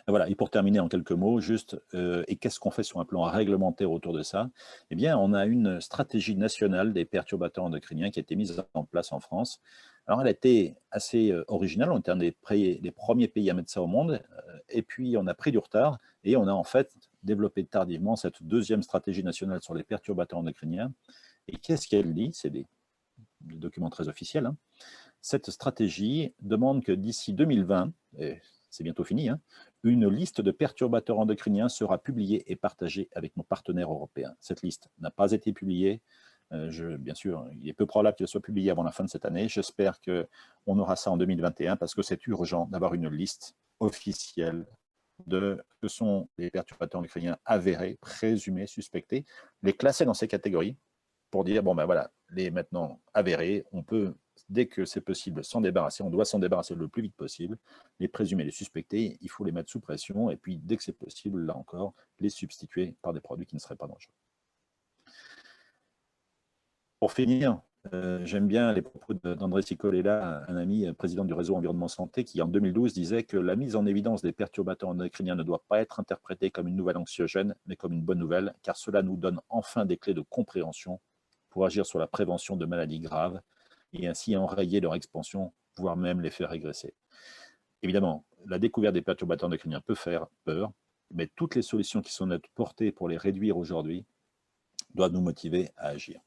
Voilà, et pour terminer en quelques mots, juste, et qu'est-ce qu'on fait sur un plan réglementaire autour de ça? Eh bien, on a une stratégie nationale des perturbateurs endocriniens qui a été mise en place en France. Alors, elle a été assez originale, on était un des premiers pays à mettre ça au monde, et puis on a pris du retard, et on a en fait développé tardivement cette deuxième stratégie nationale sur les perturbateurs endocriniens. Et qu'est-ce qu'elle dit? C'est des documents très officiels, hein. Cette stratégie demande que d'ici 2020, et c'est bientôt fini, hein, une liste de perturbateurs endocriniens sera publiée et partagée avec nos partenaires européens. Cette liste n'a pas été publiée. Bien sûr, il est peu probable qu'elle soit publiée avant la fin de cette année. J'espère qu'on aura ça en 2021 parce que c'est urgent d'avoir une liste officielle que sont les perturbateurs endocriniens avérés, présumés, suspectés, les classer dans ces catégories pour dire, bon ben voilà, les maintenant avérés, on peut, dès que c'est possible, s'en débarrasser, on doit s'en débarrasser le plus vite possible. Les présumés, les suspectés, il faut les mettre sous pression, et puis dès que c'est possible, là encore, les substituer par des produits qui ne seraient pas dangereux. Pour finir, j'aime bien les propos d'André Cicolella, un ami président du réseau Environnement Santé, qui en 2012 disait que la mise en évidence des perturbateurs endocriniens ne doit pas être interprétée comme une nouvelle anxiogène, mais comme une bonne nouvelle, car cela nous donne enfin des clés de compréhension pour agir sur la prévention de maladies graves et ainsi enrayer leur expansion, voire même les faire régresser. Évidemment, la découverte des perturbateurs endocriniens peut faire peur, mais toutes les solutions qui sont à notre portée pour les réduire aujourd'hui doivent nous motiver à agir.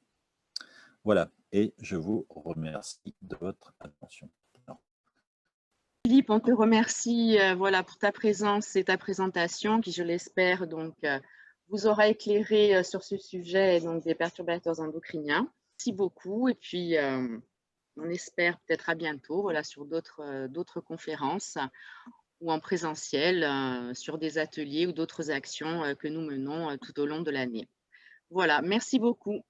Voilà, et je vous remercie de votre attention. Philippe, on te remercie voilà, pour ta présence et ta présentation qui, je l'espère, donc, vous aura éclairé sur ce sujet donc, des perturbateurs endocriniens. Merci beaucoup et puis on espère peut-être à bientôt voilà, sur d'autres conférences ou en présentiel sur des ateliers ou d'autres actions que nous menons tout au long de l'année. Voilà, merci beaucoup.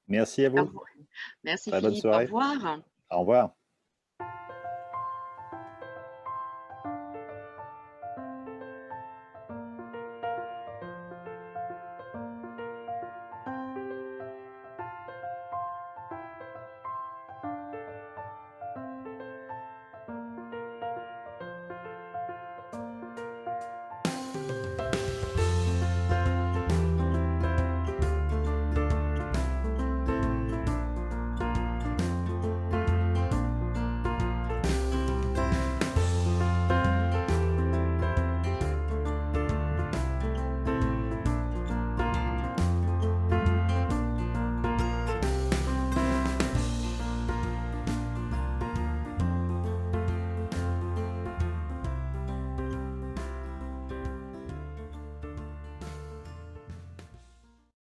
Merci à vous. Merci Très bonne Philippe, au soirée. revoir. Au revoir.